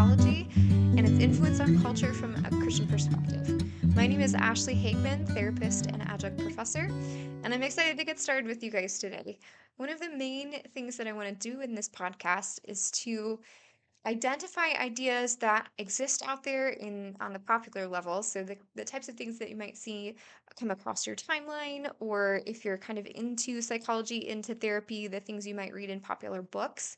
psychology and its influence on culture from a Christian perspective. My name is Ashley Hagman, therapist and adjunct professor, and I'm excited to get started with you guys today. One of the main things that I want to do in this podcast is to identify ideas that exist out there in on the popular level. So the types of things that you might see come across your timeline, or if you're kind of into psychology, into therapy, the things you might read in popular books,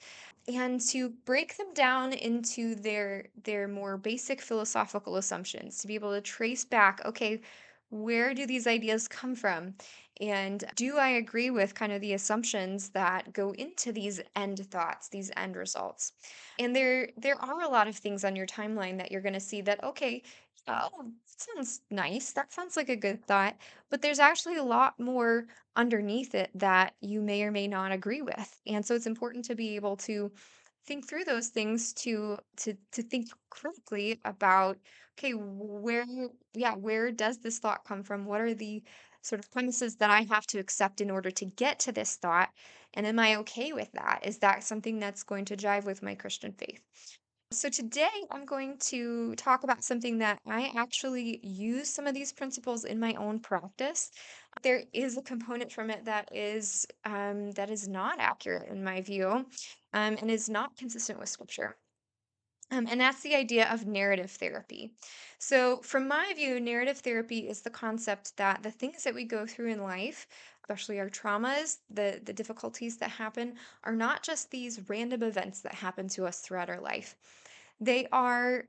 and to break them down into their more basic philosophical assumptions, to be able to trace back, okay, where do these ideas come from? And do I agree with kind of the assumptions that go into these end thoughts, these end results? And there are a lot of things on your timeline that you're going to see that, okay, oh, that sounds nice. That sounds like a good thought. But there's actually a lot more underneath it that you may or may not agree with. And so it's important to be able to think through those things to think critically about, okay, where does this thought come from? What are the sort of premises that I have to accept in order to get to this thought? And am I okay with that? Is that something that's going to jive with my Christian faith? So today I'm going to talk about something that I actually use some of these principles in my own practice. There is a component from it that is not accurate in my view, and is not consistent with Scripture. And that's the idea of narrative therapy. So, from my view, narrative therapy is the concept that the things that we go through in life, especially our traumas, the difficulties that happen, are not just these random events that happen to us throughout our life. There's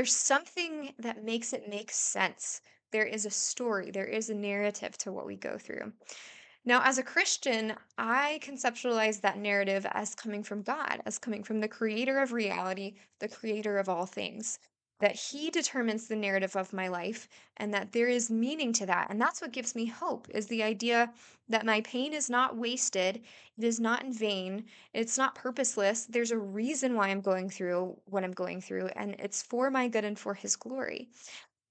something that makes it make sense. There is a story, there is a narrative to what we go through. Now, as a Christian, I conceptualize that narrative as coming from God, as coming from the creator of reality, the creator of all things. That he determines the narrative of my life and that there is meaning to that. And that's what gives me hope is the idea that my pain is not wasted, it is not in vain, it's not purposeless. There's a reason why I'm going through what I'm going through, and it's for my good and for his glory.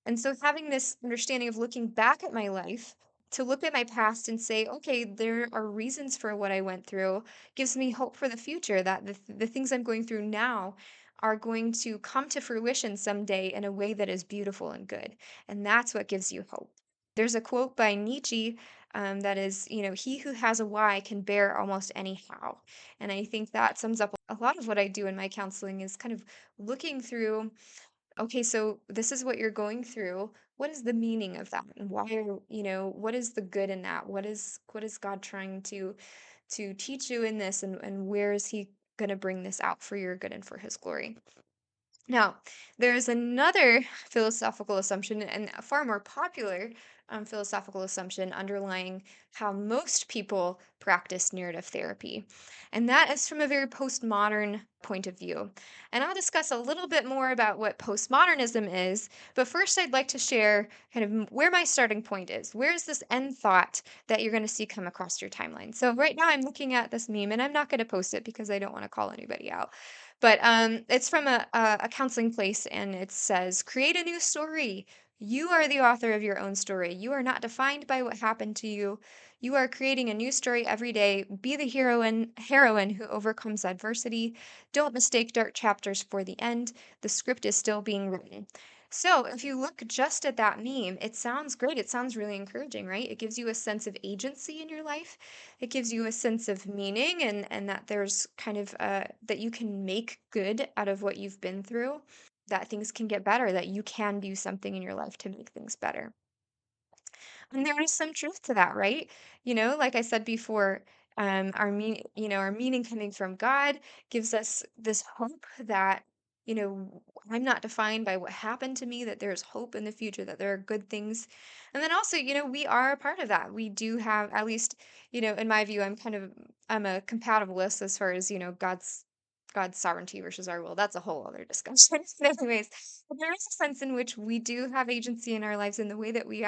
And so having this understanding of looking back at my life, to look at my past and say, okay, there are reasons for what I went through, gives me hope for the future that the things I'm going through now are going to come to fruition someday in a way that is beautiful and good. And that's what gives you hope. There's a quote by Nietzsche that is, he who has a why can bear almost any how. And I think that sums up a lot of what I do in my counseling is kind of looking through, okay, so this is what you're going through. What is the meaning of that? And why are, what is the good in that? What is God trying to teach you in this, and where is he going to bring this out for your good and for his glory? Now, there's another philosophical assumption and a far more popular philosophical assumption underlying how most people practice narrative therapy. And that is from a very postmodern point of view. And I'll discuss a little bit more about what postmodernism is. But first, I'd like to share kind of where my starting point is. Where is this end thought that you're going to see come across your timeline? So, right now, I'm looking at this meme and I'm not going to post it because I don't want to call anybody out. But it's from a counseling place, and it says, "Create a new story. You are the author of your own story. You are not defined by what happened to you. You are creating a new story every day. Be the heroine who overcomes adversity. Don't mistake dark chapters for the end. The script is still being written." So, if you look just at that meme, it sounds great. It sounds really encouraging, right? It gives you a sense of agency in your life. It gives you a sense of meaning, and that there's kind of that you can make good out of what you've been through, that things can get better, that you can do something in your life to make things better. And there is some truth to that, right? Like I said before, our meaning coming from God gives us this hope that, I'm not defined by what happened to me, that there's hope in the future, that there are good things. And then also, we are a part of that. We do have, at least, in my view, I'm a compatibilist as far as, God's sovereignty versus our will. That's a whole other discussion. But anyways, there is a sense in which we do have agency in our lives in the way that we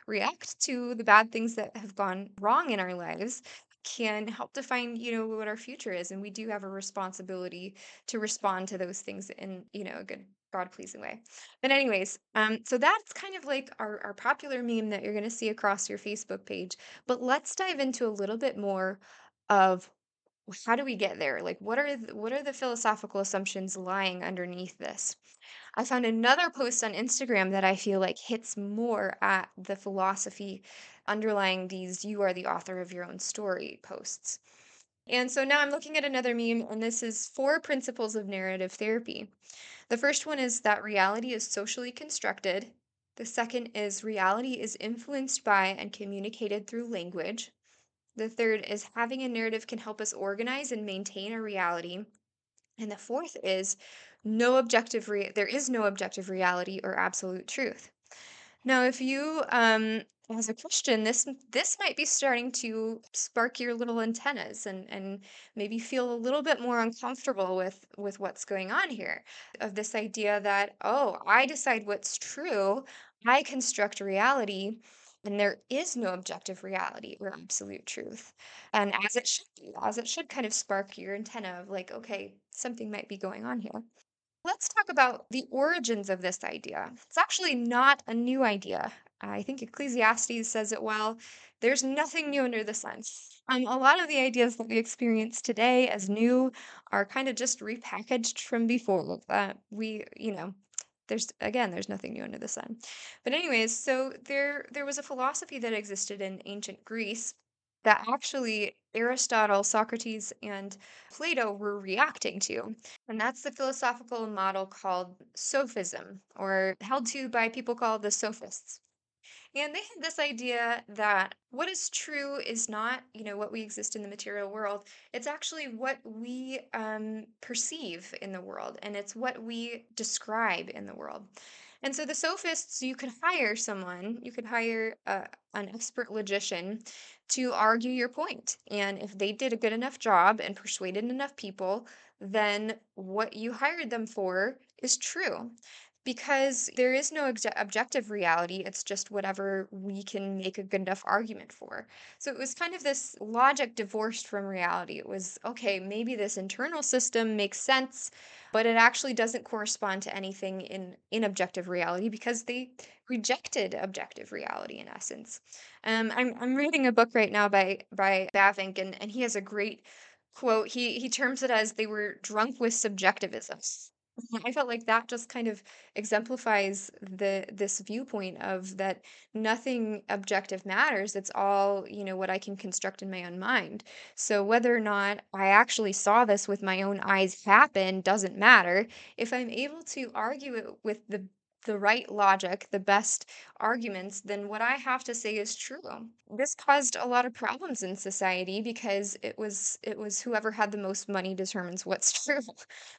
react to the bad things that have gone wrong in our lives can help define, what our future is. And we do have a responsibility to respond to those things in, a good God-pleasing way. But anyways, so that's kind of like our popular meme that you're going to see across your Facebook page. But let's dive into a little bit more of how do we get there? Like, what are the philosophical assumptions lying underneath this? I found another post on Instagram that I feel like hits more at the philosophy underlying these "you are the author of your own story" posts. And so now I'm looking at another meme, and this is four principles of narrative therapy. The first one is that reality is socially constructed. The second is reality is influenced by and communicated through language. The third is having a narrative can help us organize and maintain our reality. And the fourth is there is no objective reality or absolute truth. Now, if you, as a Christian, this might be starting to spark your little antennas and maybe feel a little bit more uncomfortable with what's going on here. Of this idea that, oh, I decide what's true, I construct reality, and there is no objective reality or absolute truth. And as it should be, as it should kind of spark your antenna of like, okay, something might be going on here. Let's talk about the origins of this idea. It's actually not a new idea. I think Ecclesiastes says it well. There's nothing new under the sun. A lot of the ideas that we experience today as new are kind of just repackaged from before. There's nothing new under the sun. But anyways, so there was a philosophy that existed in ancient Greece that actually Aristotle, Socrates, and Plato were reacting to. And that's the philosophical model called sophism, or held to by people called the sophists. And they had this idea that what is true is not, what we exist in the material world. It's actually what we perceive in the world, and it's what we describe in the world. And so the sophists, you could hire an expert logician to argue your point. And if they did a good enough job and persuaded enough people, then what you hired them for is true because there is no objective reality. It's just whatever we can make a good enough argument for. So it was kind of this logic divorced from reality. It was, okay, maybe this internal system makes sense, but it actually doesn't correspond to anything in objective reality because they rejected objective reality in essence. I'm reading a book right now by Bavinck, and he has a great quote. He terms it as they were drunk with subjectivism. I felt like that just kind of exemplifies this viewpoint of that nothing objective matters. It's all, what I can construct in my own mind. So whether or not I actually saw this with my own eyes happen doesn't matter. If I'm able to argue it with the right logic, the best arguments, then what I have to say is true. This caused a lot of problems in society because it was whoever had the most money determines what's true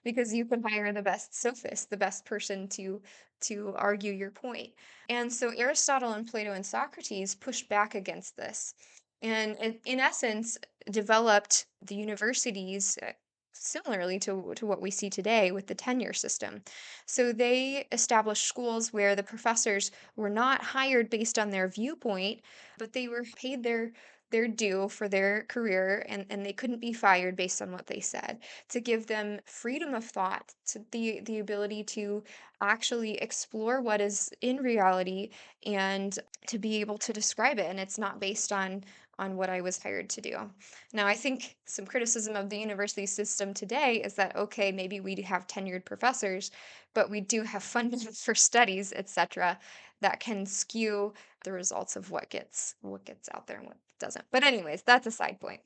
because you can hire the best sophist, the best person to argue your point. And so Aristotle and Plato and Socrates pushed back against this. And in essence, developed the universities similarly to what we see today with the tenure system. So they established schools where the professors were not hired based on their viewpoint, but they were paid their due for their career, and they couldn't be fired based on what they said, to give them freedom of thought, to the ability to actually explore what is in reality and to be able to describe it, and it's not based on what I was hired to do. Now, I think some criticism of the university system today is that, okay, maybe we do have tenured professors, but we do have funding for studies, etc., that can skew the results of what gets out there and what doesn't. But anyways, that's a side point.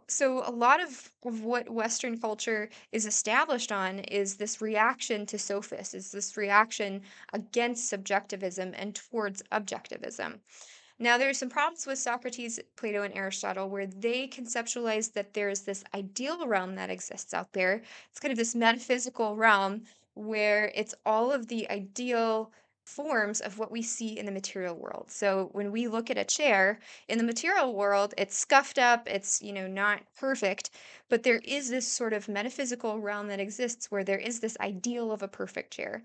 So a lot of what Western culture is established on is this reaction to sophists, is this reaction against subjectivism and towards objectivism. Now, there are some problems with Socrates, Plato, and Aristotle where they conceptualize that there is this ideal realm that exists out there. It's kind of this metaphysical realm where it's all of the ideal forms of what we see in the material world. So when we look at a chair in the material world, it's scuffed up, it's, not perfect, but there is this sort of metaphysical realm that exists where there is this ideal of a perfect chair.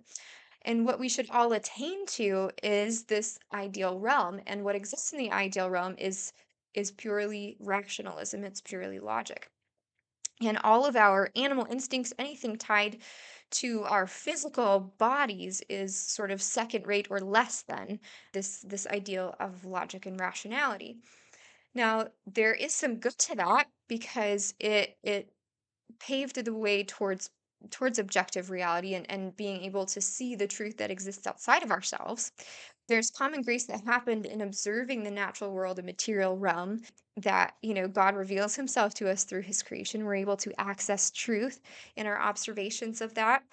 And what we should all attain to is this ideal realm. And what exists in the ideal realm is purely rationalism, it's purely logic. And all of our animal instincts, anything tied to our physical bodies is sort of second rate or less than this ideal of logic and rationality. Now, there is some good to that because it paved the way towards objective reality and being able to see the truth that exists outside of ourselves. There's common grace that happened in observing the natural world and material realm that, God reveals himself to us through his creation. We're able to access truth in our observations of that.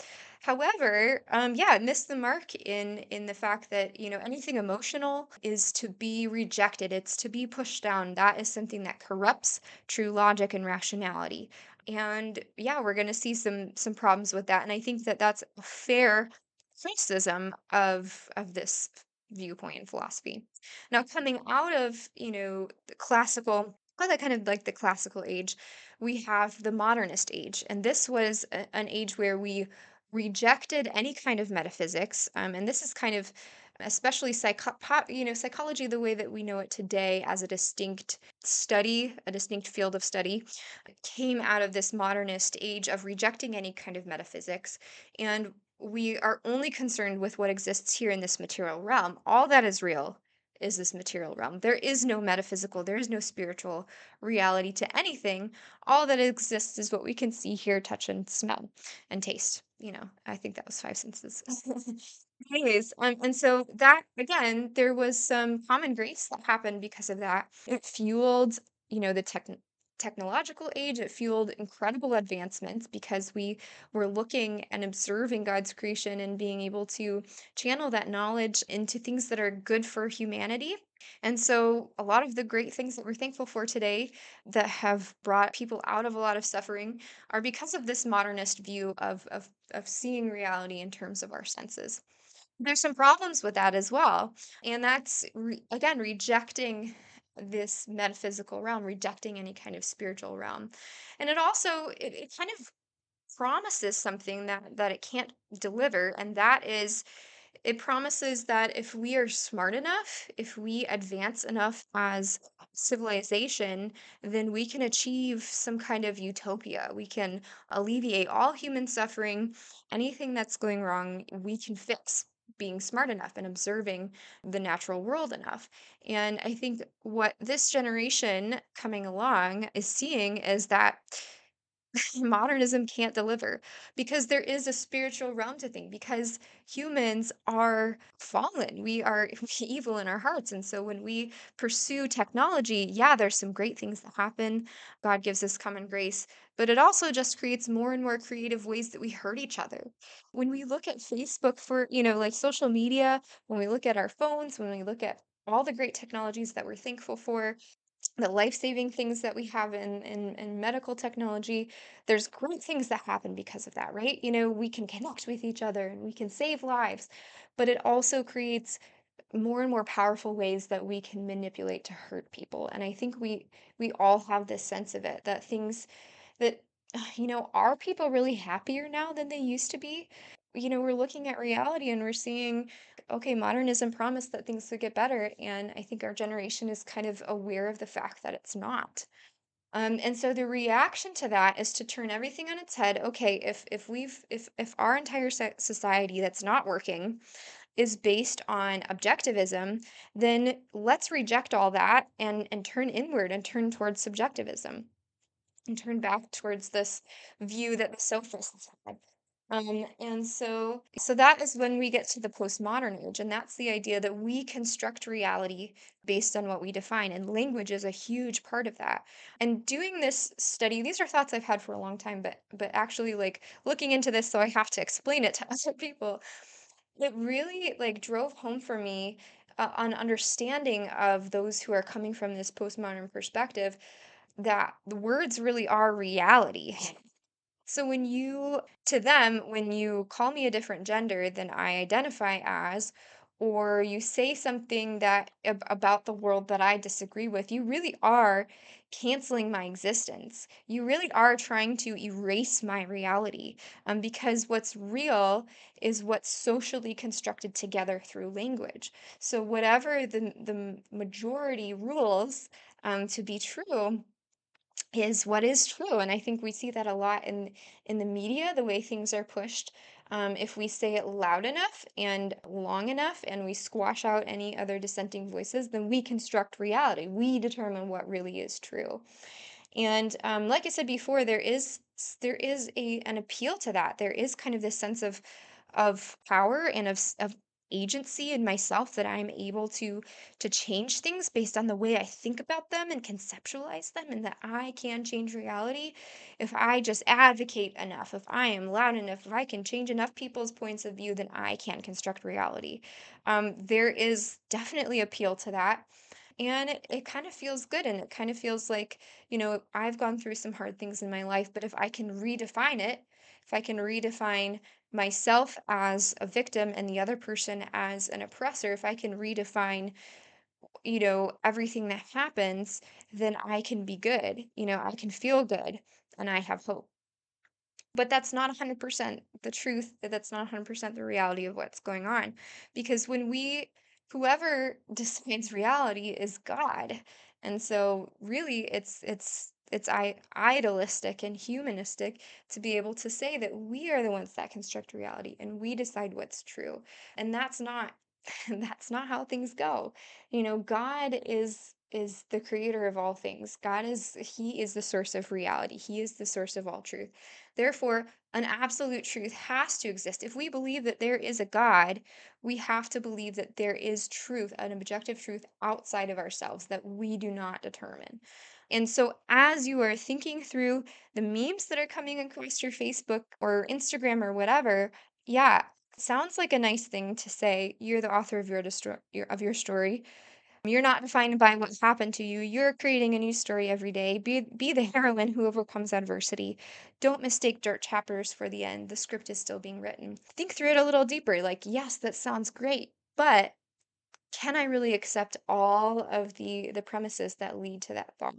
However, yeah, it missed the mark in the fact that, anything emotional is to be rejected. It's to be pushed down. That is something that corrupts true logic and rationality. And yeah, we're going to see some problems with that. And I think that that's a fair criticism of this viewpoint in philosophy. Now, coming out of, the classical, well, that kind of like the classical age, we have the modernist age. And this was an age where we rejected any kind of metaphysics. And this is kind of especially psychology the way that we know it today as a distinct study, a distinct field of study, came out of this modernist age of rejecting any kind of metaphysics. And we are only concerned with what exists here in this material realm. All that is real is this material realm. There is no metaphysical, there is no spiritual reality to anything. All that exists is what we can see, hear, touch, and smell and taste. I think that was five senses. Anyways, and so that again, there was some common grace that happened because of that. It fueled, the technological age. It fueled incredible advancements because we were looking and observing God's creation and being able to channel that knowledge into things that are good for humanity. And so, a lot of the great things that we're thankful for today that have brought people out of a lot of suffering are because of this modernist view of seeing reality in terms of our senses. There's some problems with that as well. And that's, again, rejecting this metaphysical realm, rejecting any kind of spiritual realm. And it kind of promises something that it can't deliver, and that is it promises that if we are smart enough, if we advance enough as civilization, then we can achieve some kind of utopia. We can alleviate all human suffering. Anything that's going wrong, we can fix being smart enough and observing the natural world enough. And I think what this generation coming along is seeing is that modernism can't deliver because there is a spiritual realm to think because humans are fallen, we are evil in our hearts, and so when we pursue technology, yeah, there's some great things that happen. God gives us common grace, but it also just creates more and more creative ways that we hurt each other. When we look at Facebook for, like social media, when we look at our phones, when we look at all the great technologies that we're thankful for, the life-saving things that we have in medical technology, there's great things that happen because of that, right? We can connect with each other and we can save lives, but it also creates more and more powerful ways that we can manipulate to hurt people. And I think we all have this sense of it, that things that are people really happier now than they used to be? We're looking at reality and we're seeing, okay, modernism promised that things would get better, and I think our generation is kind of aware of the fact that it's not. And so the reaction to that is to turn everything on its head. Okay, if our entire society that's not working is based on objectivism, then let's reject all that and turn inward and turn towards subjectivism and turn back towards this view that the sophists had. And so that is when we get to the postmodern age, and that's the idea that we construct reality based on what we define, and language is a huge part of that. And doing this study, these are thoughts I've had for a long time, but actually like looking into this, so I have to explain it to other people. It really like drove home for me an understanding of those who are coming from this postmodern perspective that the words really are reality. So to them, when you call me a different gender than I identify as, or you say something about the world that I disagree with, you really are canceling my existence. You really are trying to erase my reality. Because what's real is what's socially constructed together through language. So whatever the majority rules to be true is what is true. And I think we see that a lot in the media, the way things are pushed. If we say it loud enough and long enough and we squash out any other dissenting voices, then we construct reality. We determine what really is true. And like I said before, there is an appeal to that. There is kind of this sense of power and of agency in myself that I'm able to change things based on the way I think about them and conceptualize them, and that I can change reality if I just advocate enough, if I am loud enough, if I can change enough people's points of view, then I can construct reality. There is definitely appeal to that. And it kind of feels good, and it kind of feels like, I've gone through some hard things in my life, but if I can redefine it, if I can redefine myself as a victim and the other person as an oppressor, if I can redefine, everything that happens, then I can be good. I can feel good and I have hope. But that's not 100% the truth, that's not 100% the reality of what's going on. Because whoever defines reality is God. And so really it's idealistic and humanistic to be able to say that we are the ones that construct reality and we decide what's true. And that's not that's not how things go. God is the creator of all things. He is the source of reality. He is the source of all truth. Therefore, an absolute truth has to exist. If we believe that there is a God, we have to believe that there is truth, an objective truth outside of ourselves that we do not determine. And so, as you are thinking through the memes that are coming across your Facebook or Instagram or whatever, yeah, sounds like a nice thing to say. You're the author of your story. You're not defined by what happened to you. You're creating a new story every day. Be the heroine who overcomes adversity. Don't mistake dirt chapters for the end. The script is still being written. Think through it a little deeper. Like, yes, that sounds great, but can I really accept all of the premises that lead to that thought?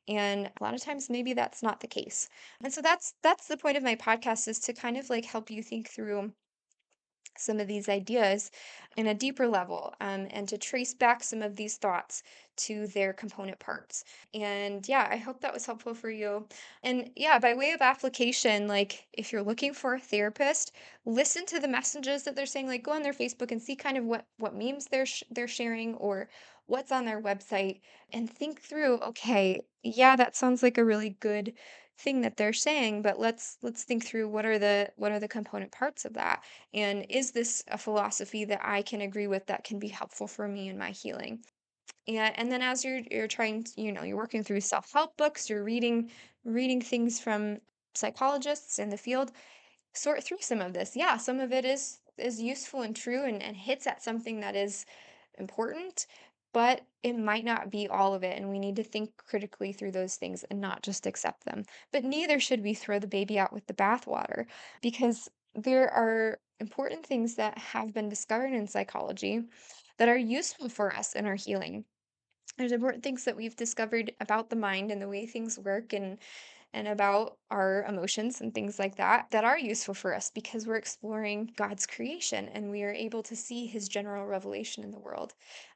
And a lot of times maybe that's not the case. And so that's the point of my podcast, is to kind of like help you think through some of these ideas in a deeper level, and to trace back some of these thoughts to their component parts. And yeah, I hope that was helpful for you. And yeah, by way of application, like if you're looking for a therapist, listen to the messages that they're saying. Like go on their Facebook and see kind of what memes they're sharing, or what's on their website, and think through, okay, yeah, that sounds like a really good thing that they're saying, but let's think through what are the component parts of that, and is this a philosophy that I can agree with that can be helpful for me in my healing? And then as you're trying to, you're working through self-help books, you're reading things from psychologists in the field, sort through some of this. Yeah, some of it is useful and true, and hits at something that is important, but it might not be all of it, and we need to think critically through those things and not just accept them. But neither should we throw the baby out with the bathwater, because there are important things that have been discovered in psychology that are useful for us in our healing. There's important things that we've discovered about the mind and the way things work, and about our emotions and things like that, that are useful for us because we're exploring God's creation and we are able to see his general revelation in the world.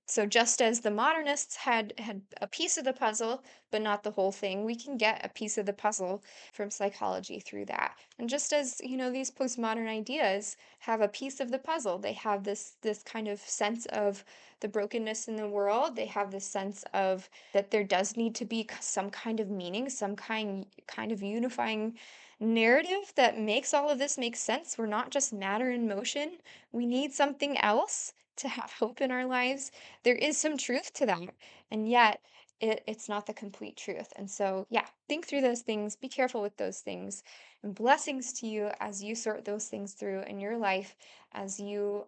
So just as the modernists had a piece of the puzzle but not the whole thing, we can get a piece of the puzzle from psychology through that. And just as, these postmodern ideas have a piece of the puzzle, they have this kind of sense of the brokenness in the world. They have this sense of that there does need to be some kind of meaning, some kind of unifying narrative that makes all of this make sense. We're not just matter in motion. We need something else to have hope in our lives. There is some truth to that, and yet it's not the complete truth. And so, yeah, think through those things, be careful with those things, and blessings to you as you sort those things through in your life, as you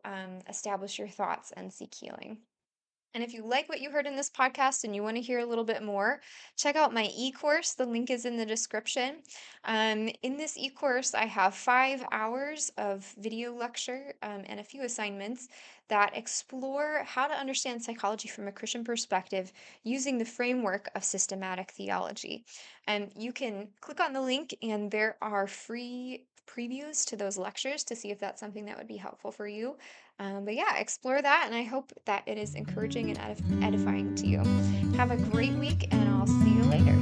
establish your thoughts and seek healing. And if you like what you heard in this podcast and you want to hear a little bit more, check out my e-course. The link is in the description. In this e-course, I have 5 hours of video lecture, and a few assignments that explore how to understand psychology from a Christian perspective using the framework of systematic theology. And you can click on the link, and there are free previews to those lectures to see if that's something that would be helpful for you. But yeah, explore that, and I hope that it is encouraging and edifying to you. Have a great week, and I'll see you later.